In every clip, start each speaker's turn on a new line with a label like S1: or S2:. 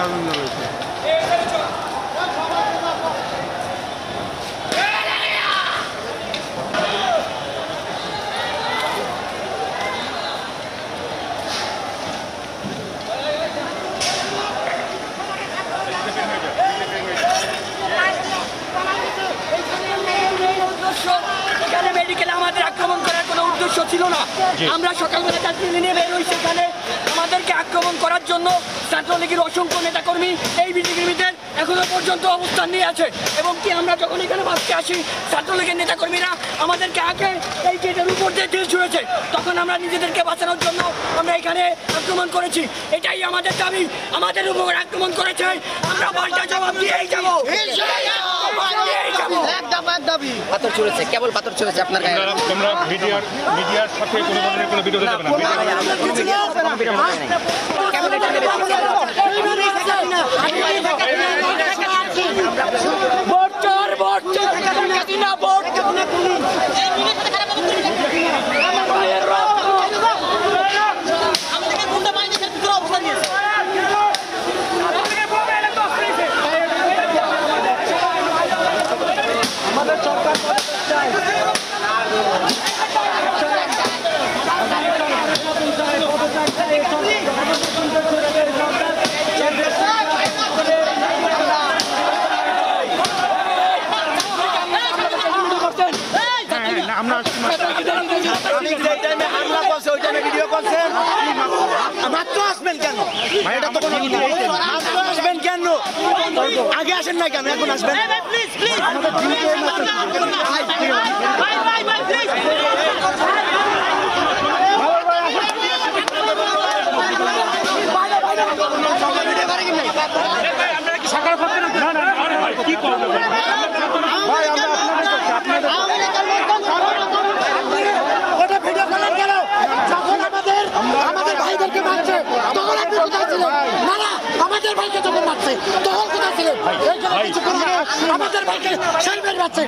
S1: আনন্দ রয়েছে।
S2: মেডিকেলে আমাদের আক্রমণ করার কোনো উদ্দেশ্য ছিল না। আমরা সকালবেলা চাকরি নিয়ে বের হই, সেখানে আমাদেরকে আক্রমণ করার জন্য ছাত্রলীগের অসংখ্য নেতাকর্মী এই বিল্ডিংয়ের ভিতরে এখনো পর্যন্ত অবস্থান নিয়ে আছে। এবং কি আমরা যখন এখানে বাঁচতে আসি, ছাত্রলীগের নেতাকর্মীরা আমাদেরকে আগে এই গেটের উপর দিয়ে ঢিল ছুঁড়েছে, তখন আমরা নিজেদেরকে বাঁচানোর জন্য আমরা এখানে আক্রমণ করেছি। এটাই আমাদের দাবি। আমাদের উপর আক্রমণ করেছে, আমরা পাল্টা জবাব দিয়েই যাবো।
S3: পাথর ছুঁড়েছে, কেবল পাথর ছুঁড়েছে আপনার গায়ে।
S1: তোমরা মিডিয়ার সাথে কোনো ধরনের কোনো ভিডিও দেবে না?
S4: মাত্র আসবেন কেন? আসবেন কেন? আগে আসেন না কেন? এখন আসবেন? আমাদের ভাইদেরকে মারছে তখন আপনি কোথায় ছিলেন? না না, আমাদের ভাইকে যখন মারছে তখন কোথায় ছিলেন? আমাদের ভাইকে সাইবের মারছে।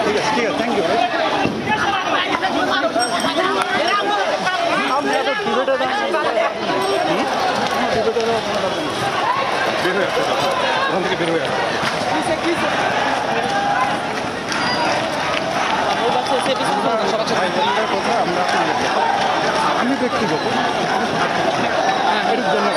S1: ঠিক আছে, থ্যাংক ইউ। ওখান থেকে বের হয়ে আমি ব্যক্তিগত জন্য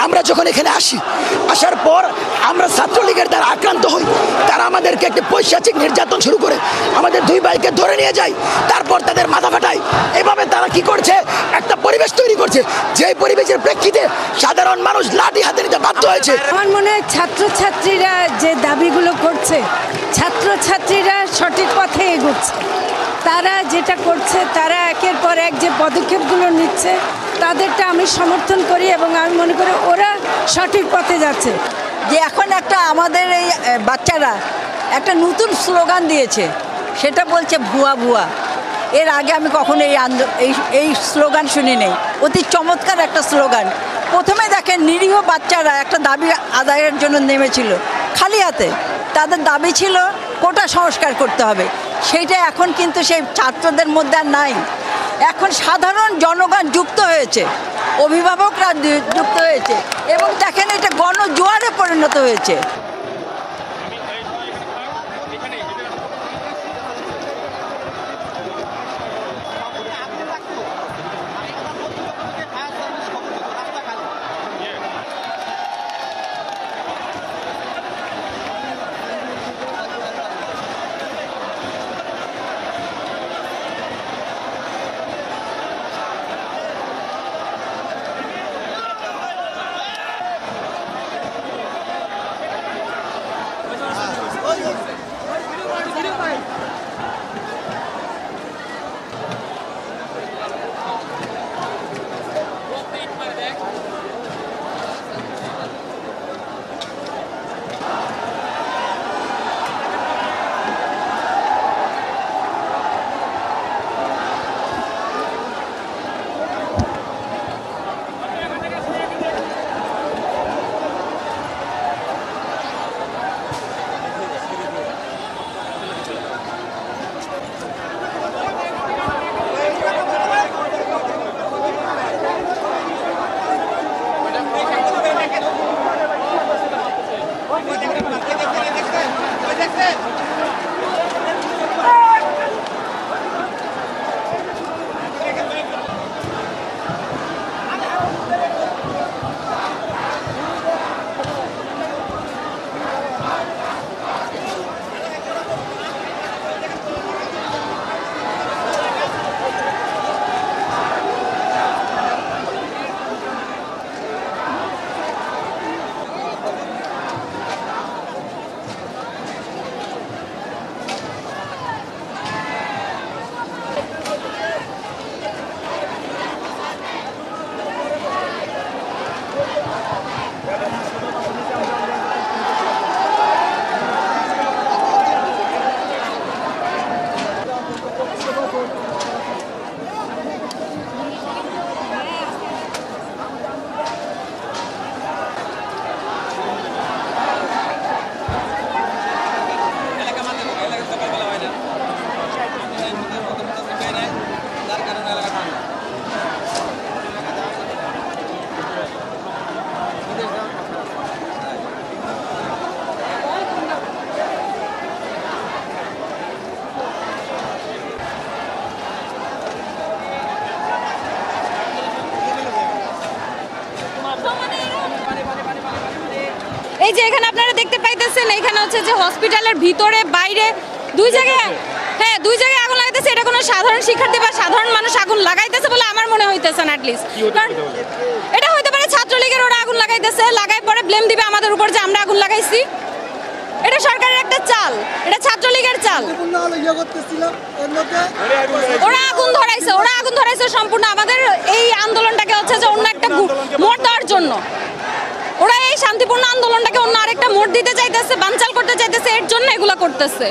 S5: আমরা যখন এখানে আসি, আসার পর আমরা ছাত্রলীগের দ্বারা আক্রান্ত হই। তারা আমাদেরকে একটি পৈশাচিক নির্যাতন শুরু করে আমাদের 2 ভাইকে ধরে নিয়ে যায়, তারপর তাদের মাথা ফাটায়। এভাবে তারা কি করছে, একটা পরিবেশ তৈরি করছে, যে পরিবেশের প্রেক্ষিতে সাধারণ মানুষ লাঠি হাতে নিতে বাধ্য হয়েছে।
S6: আমার মনে হয় ছাত্রছাত্রীরা যে দাবিগুলো করছে, ছাত্রছাত্রীরা সঠিক পথে এগোচ্ছে। তারা যেটা করছে, তারা একের পর এক যে পদক্ষেপগুলো নিচ্ছে, তাদেরটা আমি সমর্থন করি এবং আমি মনে করি ওরা সঠিক পথে যাচ্ছে।
S7: যে এখন একটা আমাদের এই বাচ্চারা একটা নতুন স্লোগান দিয়েছে, সেটা বলছে ভুয়া ভুয়া। এর আগে আমি কখনো এই স্লোগান শুনি নেই। অতি চমৎকার একটা স্লোগান। প্রথমে দেখেন নিরীহ বাচ্চারা একটা দাবি আদায়ের জন্য নেমেছিল খালি হাতে। তাদের দাবি ছিল কোটা সংস্কার করতে হবে। সেইটা এখন কিন্তু সেই ছাত্রদের মধ্যে আর নাই। এখন সাধারণ জনগণ যুক্ত হয়েছে, অভিভাবকরা যুক্ত হয়েছে এবং দেখেন এটা গণজোয়ারে পরিণত হয়েছে।
S8: এই যে এখানে আপনারা দেখতে পাইতেছেন, এখানে হচ্ছে যে হসপিটালের ভিতরে বাইরে 2 জায়গায়, হ্যাঁ 2 জায়গায় আগুন লাগাইতেছে। এটা কোনো সাধারণ শিক্ষার্থী বা সাধারণ মানুষ আগুন লাগাইতেছে বলে আমার মনে হইতেছে না। অ্যাটলিস্ট কারণ এটা হইতে পারে ছাত্রলীগের ওরা আগুন লাগাইতেছে, লাগাই পরে ব্লেম দিবে আমাদের উপর যে আমরা আগুন লাগাইছি। এটা সরকারের একটা চাল, এটা ছাত্রলীগের চাল। ওরা আগুন ধরাইছে সম্পূর্ণ আমাদের এই আন্দোলনটাকে হচ্ছে যে অন্য একটা মোড় দেওয়ার জন্য। ওরা এই শান্তিপূর্ণ আন্দোলনটাকে অন্য আরেকটা মোড় দিতে চাইতেছে, বানচাল করতে চাইতেছে, এর জন্য এগুলো করতেছে।